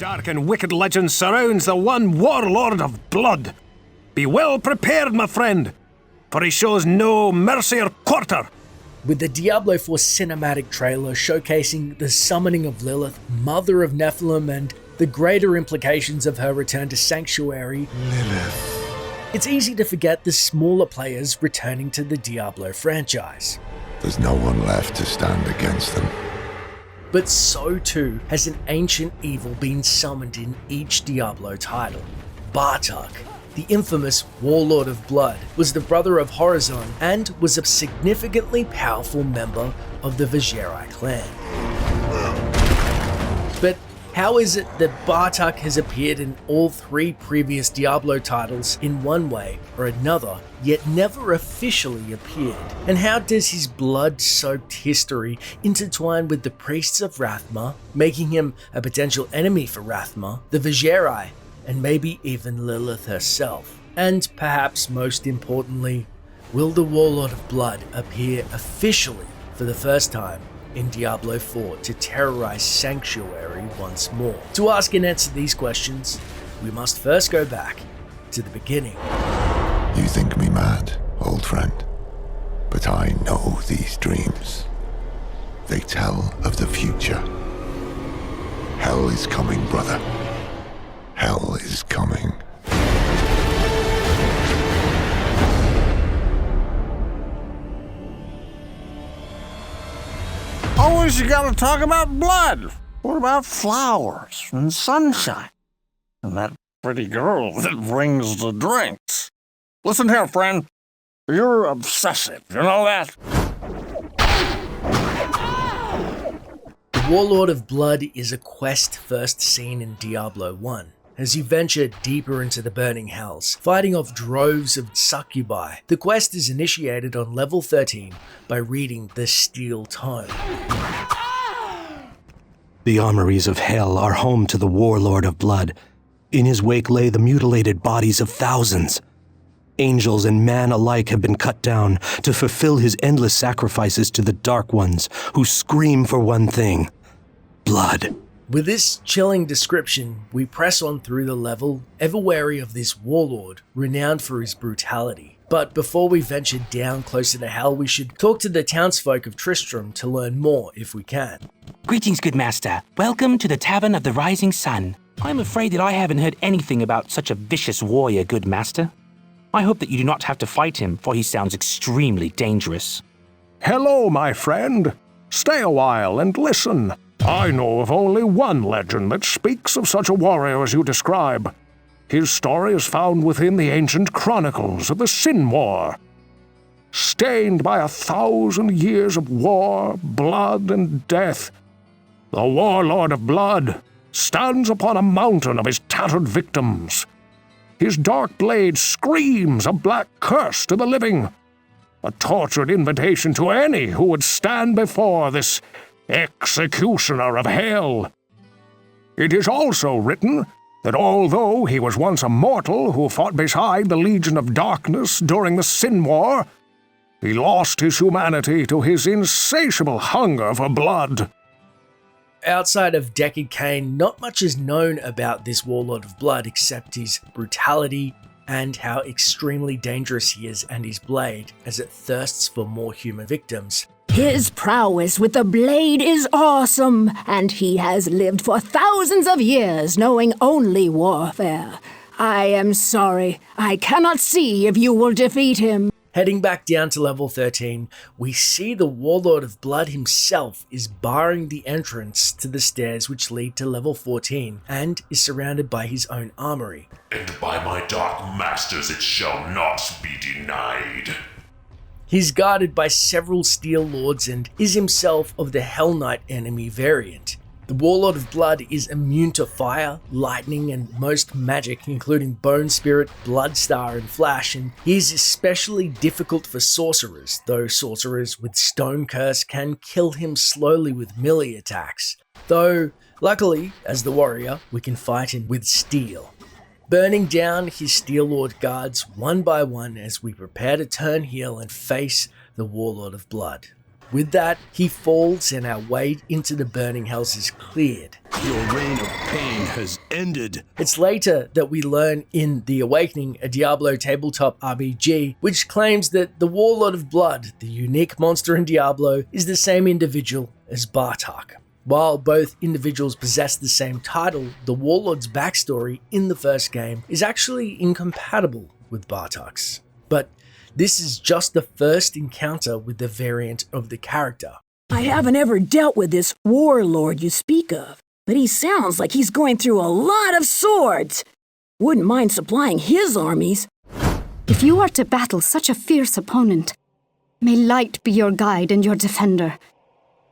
dark and wicked legend surrounds the one warlord of blood. Be well prepared, my friend, for he shows no mercy or quarter. With the Diablo IV cinematic trailer showcasing the summoning of Lilith, mother of Nephilim, and the greater implications of her return to Sanctuary, Lilith. It's easy to forget the smaller players returning to the Diablo franchise. There's no one left to stand against them. But so too has an ancient evil been summoned in each Diablo title. Bartok, the infamous Warlord of Blood, was the brother of Horizon and was a significantly powerful member of the Viserai clan. But how is it that Bartok has appeared in all three previous Diablo titles in one way or another, yet never officially appeared? And how does his blood-soaked history intertwine with the priests of Rathma, making him a potential enemy for Rathma, the Viserai, and maybe even Lilith herself? And perhaps most importantly, will the Warlord of Blood appear officially for the first time in Diablo IV to terrorize Sanctuary once more? To ask and answer these questions, we must first go back to the beginning. You think me mad, old friend, but I know these dreams. They tell of the future. Hell is coming, brother. Hell is coming. Always you gotta talk about blood. What about flowers and sunshine? And that pretty girl that brings the drinks. Listen here, friend. You're obsessive, you know that? The Warlord of Blood is a quest first seen in Diablo 1. As you venture deeper into the burning hells, fighting off droves of succubi, the quest is initiated on level 13 by reading the Steel Tome. The armories of hell are home to the Warlord of Blood. In his wake lay the mutilated bodies of thousands. Angels and man alike have been cut down to fulfill his endless sacrifices to the Dark Ones, who scream for one thing: blood. With this chilling description, we press on through the level, ever wary of this warlord, renowned for his brutality. But before we venture down closer to hell, we should talk to the townsfolk of Tristram to learn more if we can. Greetings, good master. Welcome to the Tavern of the Rising Sun. I'm afraid that I haven't heard anything about such a vicious warrior, good master. I hope that you do not have to fight him, for he sounds extremely dangerous. Hello, my friend. Stay a while and listen. I know of only one legend that speaks of such a warrior as you describe. His story is found within the ancient chronicles of the Sin War. Stained by 1,000 years of war, blood, and death, the Warlord of Blood stands upon a mountain of his tattered victims. His dark blade screams a black curse to the living, a tortured invitation to any who would stand before this executioner of hell. It is also written that although he was once a mortal who fought beside the Legion of Darkness during the Sin War, he lost his humanity to his insatiable hunger for blood. Outside of Deckard Cain, not much is known about this Warlord of Blood except his brutality and how extremely dangerous he is and his blade as it thirsts for more human victims. His prowess with the blade is awesome, and he has lived for thousands of years knowing only warfare. I am sorry, I cannot see if you will defeat him. Heading back down to level 13, we see the Warlord of Blood himself is barring the entrance to the stairs which lead to level 14 and is surrounded by his own armory. And by my dark masters it shall not be denied. He's guarded by several Steel Lords and is himself of the Hell Knight enemy variant. The Warlord of Blood is immune to fire, lightning, and most magic, including Bone Spirit, Bloodstar, and Flash, and he is especially difficult for sorcerers, though sorcerers with Stone Curse can kill him slowly with melee attacks. Though, luckily, as the warrior, we can fight him with steel. Burning down his Steel Lord guards one by one as we prepare to turn heel and face the Warlord of Blood. With that, he falls and our way into the burning hells is cleared. Your reign of pain has ended. It's later that we learn in The Awakening, a Diablo tabletop RPG, which claims that the Warlord of Blood, the unique monster in Diablo, is the same individual as Bartok. While both individuals possess the same title, the Warlord's backstory in the first game is actually incompatible with Bartok's. But this is just the first encounter with the variant of the character. I haven't ever dealt with this warlord you speak of, but he sounds like he's going through a lot of swords. Wouldn't mind supplying his armies. If you are to battle such a fierce opponent, may light be your guide and your defender.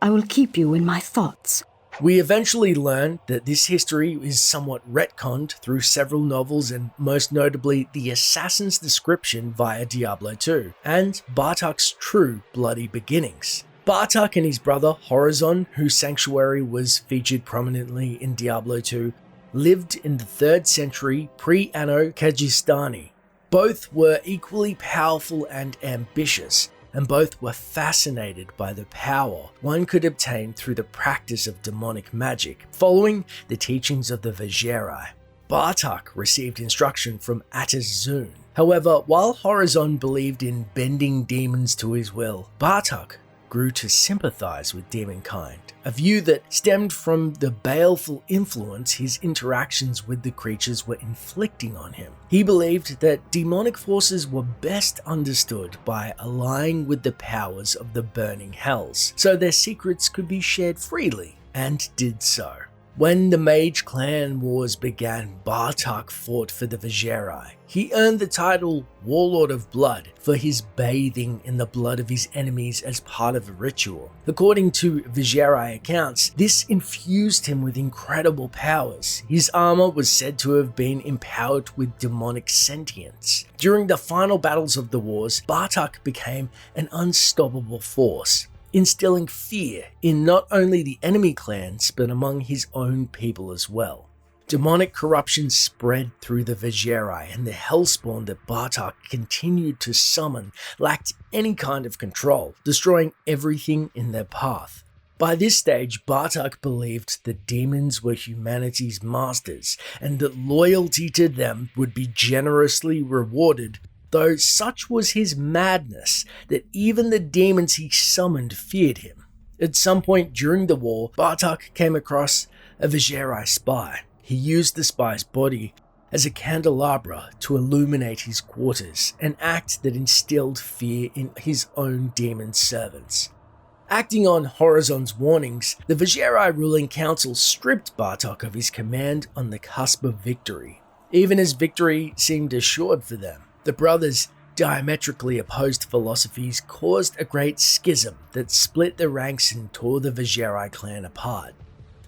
I will keep you in my thoughts. We eventually learn that this history is somewhat retconned through several novels and most notably the Assassin's Description via Diablo II and Bartok's true bloody beginnings. Bartok and his brother Horizon, whose sanctuary was featured prominently in Diablo II, lived in the 3rd century pre-Anno Kajistani. Both were equally powerful and ambitious, and both were fascinated by the power one could obtain through the practice of demonic magic, following the teachings of the Vigerai. Bartok received instruction from Atazun. However, while Horizon believed in bending demons to his will, Bartok grew to sympathize with demonkind, a view that stemmed from the baleful influence his interactions with the creatures were inflicting on him. He believed that demonic forces were best understood by allying with the powers of the burning hells, so their secrets could be shared freely, and did so. When the Mage Clan Wars began, Bartok fought for the Vigerai. He earned the title Warlord of Blood for his bathing in the blood of his enemies as part of a ritual. According to Vigerai accounts, this infused him with incredible powers. His armor was said to have been empowered with demonic sentience. During the final battles of the wars, Bartok became an unstoppable force, instilling fear in not only the enemy clans, but among his own people as well. Demonic corruption spread through the Vigerai, and the hellspawn that Bartok continued to summon lacked any kind of control, destroying everything in their path. By this stage, Bartok believed that demons were humanity's masters, and that loyalty to them would be generously rewarded, though such was his madness that even the demons he summoned feared him. At some point during the war, Bartok came across a Vigerai spy. He used the spy's body as a candelabra to illuminate his quarters, an act that instilled fear in his own demon servants. Acting on Horizon's warnings, the Vigerai ruling council stripped Bartok of his command on the cusp of victory, even as victory seemed assured for them. The brothers' diametrically opposed philosophies caused a great schism that split the ranks and tore the Vigerai clan apart.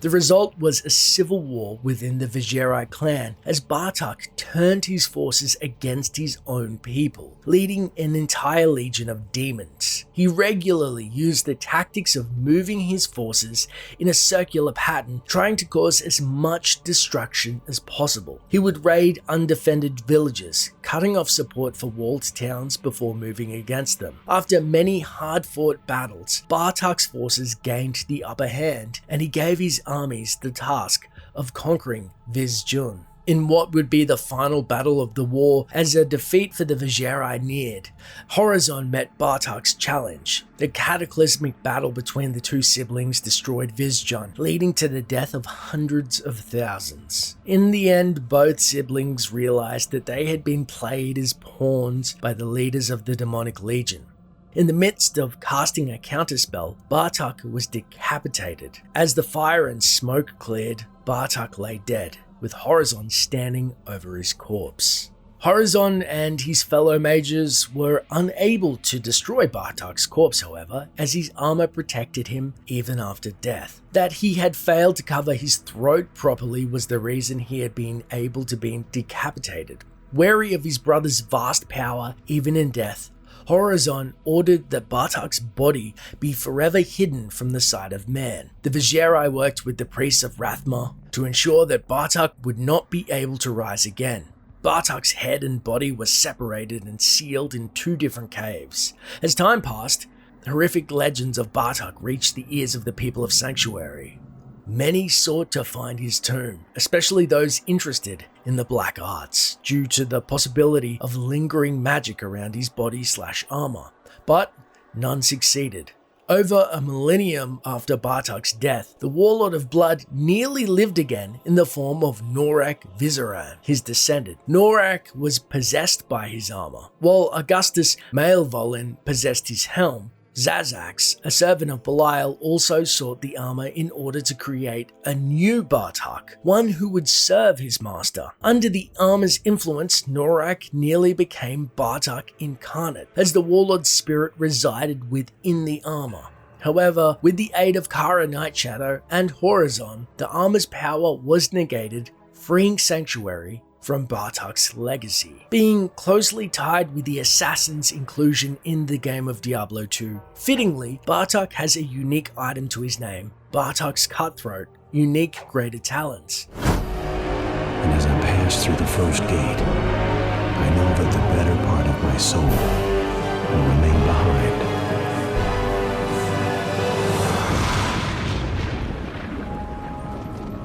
The result was a civil war within the Vigerai clan as Bartok turned his forces against his own people, leading an entire legion of demons. He regularly used the tactics of moving his forces in a circular pattern, trying to cause as much destruction as possible. He would raid undefended villages, cutting off support for walled towns before moving against them. After many hard-fought battles, Bartok's forces gained the upper hand, and he gave his armies the task of conquering Vizjun. In what would be the final battle of the war, as a defeat for the Vigerai neared, Horizon met Bartok's challenge. The cataclysmic battle between the two siblings destroyed Vizjun, leading to the death of hundreds of thousands. In the end, both siblings realized that they had been played as pawns by the leaders of the demonic legion. In the midst of casting a counterspell, Bartok was decapitated. As the fire and smoke cleared, Bartok lay dead, with Horizon standing over his corpse. Horizon and his fellow mages were unable to destroy Bartok's corpse, however, as his armor protected him even after death. That he had failed to cover his throat properly was the reason he had been able to be decapitated. Wary of his brother's vast power, even in death, Horizon ordered that Bartok's body be forever hidden from the sight of man. The Vigerai worked with the priests of Rathma to ensure that Bartok would not be able to rise again. Bartok's head and body were separated and sealed in two different caves. As time passed, horrific legends of Bartok reached the ears of the people of Sanctuary. Many sought to find his tomb, especially those interested in the black arts, due to the possibility of lingering magic around his body/armor, but none succeeded. Over a millennium after Bartok's death, the Warlord of Blood nearly lived again in the form of Norek Vizoran, his descendant. Norek was possessed by his armor, while Augustus Maelvolin possessed his helm. Zazax, a servant of Belial, also sought the armor in order to create a new Bartok, one who would serve his master. Under the armor's influence, Norek nearly became Bartok incarnate, as the Warlord's spirit resided within the armor. However, with the aid of Kara Nightshadow and Horizon, the armor's power was negated, freeing Sanctuary from Bartok's legacy. Being closely tied with the Assassin's inclusion in the game of Diablo II, fittingly, Bartok has a unique item to his name, Bartok's Cutthroat, unique greater talents. And as I pass through the first gate, I know that the better part of my soul will remain behind.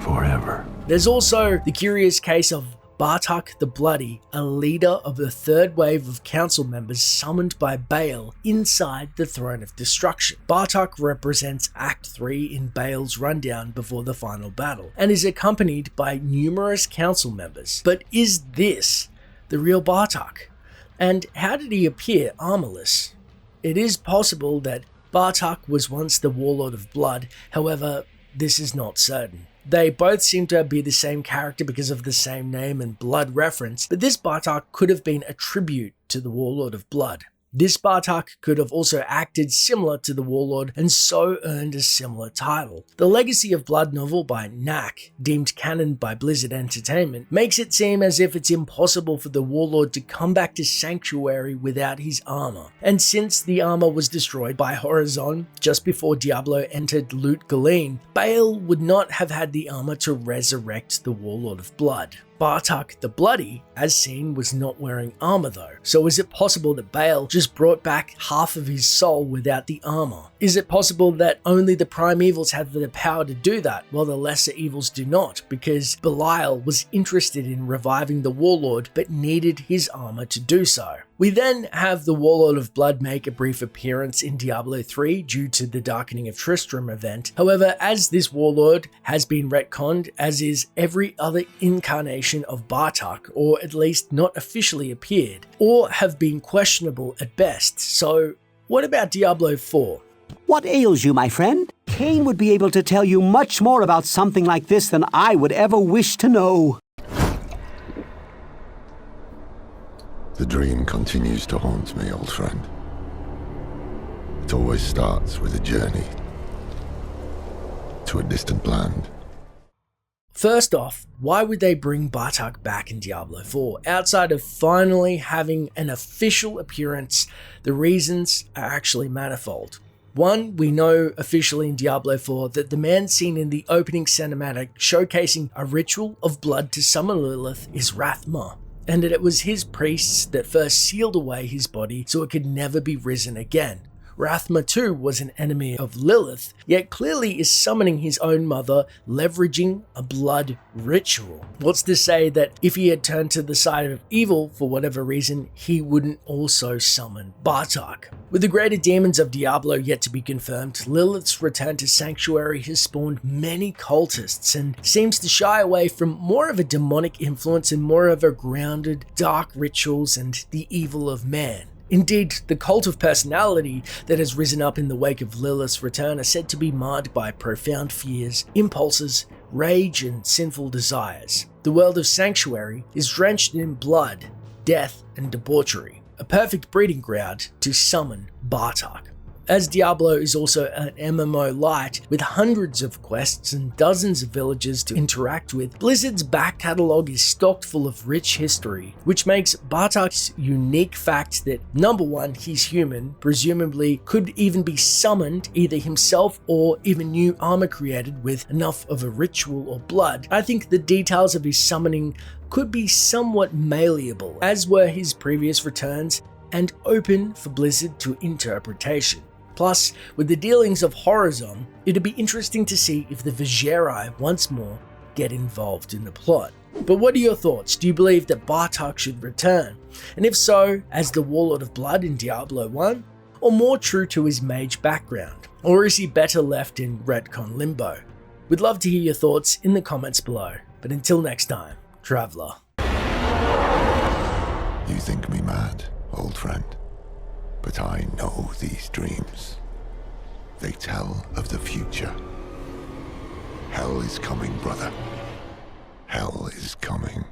Forever. There's also the curious case of Bartok the Bloody, a leader of the third wave of council members summoned by Baal inside the Throne of Destruction. Bartok represents Act 3 in Baal's rundown before the final battle, and is accompanied by numerous council members. But is this the real Bartok? And how did he appear armorless? It is possible that Bartok was once the Warlord of Blood, however, this is not certain. They both seem to be the same character because of the same name and blood reference, but this Bartok could have been a tribute to the Warlord of Blood. This Bartok could have also acted similar to the Warlord and so earned a similar title. The Legacy of Blood novel by Knack, deemed canon by Blizzard Entertainment, makes it seem as if it's impossible for the Warlord to come back to Sanctuary without his armor. And since the armor was destroyed by Horizon just before Diablo entered Lut Gholein, Baal would not have had the armor to resurrect the Warlord of Blood. Bartok the Bloody, as seen, was not wearing armor though, so is it possible that Baal just brought back half of his soul without the armor? Is it possible that only the prime evils have the power to do that, while the lesser evils do not, because Belial was interested in reviving the Warlord but needed his armor to do so? We then have the Warlord of Blood make a brief appearance in Diablo 3 due to the Darkening of Tristram event. However, as this Warlord has been retconned, as is every other incarnation of Bartok, or at least not officially appeared, or have been questionable at best. So, what about Diablo 4? What ails you, my friend? Cain would be able to tell you much more about something like this than I would ever wish to know. The dream continues to haunt me, old friend. It always starts with a journey to a distant land. First off, why would they bring Bartok back in Diablo 4? Outside of finally having an official appearance, the reasons are actually manifold. One, we know officially in Diablo 4 that the man seen in the opening cinematic showcasing a ritual of blood to summon Lilith is Rathma, and that it was his priests that first sealed away his body so it could never be risen again. Rathma too was an enemy of Lilith, yet clearly is summoning his own mother, leveraging a blood ritual. What's to say that if he had turned to the side of evil for whatever reason, he wouldn't also summon Bartok? With the greater demons of Diablo yet to be confirmed, Lilith's return to Sanctuary has spawned many cultists and seems to shy away from more of a demonic influence and more of a grounded, dark rituals and the evil of man. Indeed, the cult of personality that has risen up in the wake of Lilith's return are said to be marred by profound fears, impulses, rage, and sinful desires. The world of Sanctuary is drenched in blood, death, and debauchery, a perfect breeding ground to summon Bartok. As Diablo is also an MMO light with hundreds of quests and dozens of villages to interact with, Blizzard's back catalogue is stocked full of rich history, which makes Bartok's unique fact that, number one, he's human, presumably could even be summoned either himself or even new armor created with enough of a ritual or blood. I think the details of his summoning could be somewhat malleable, as were his previous returns, and open for Blizzard to interpretation. Plus, with the dealings of Horizon, it'd be interesting to see if the Viserai once more get involved in the plot. But what are your thoughts? Do you believe that Bartok should return? And if so, as the Warlord of Blood in Diablo 1? Or more true to his mage background? Or is he better left in retcon limbo? We'd love to hear your thoughts in the comments below. But until next time, Traveler. You think me mad, old friend, but I know these dreams. They tell of the future. Hell is coming, brother. Hell is coming.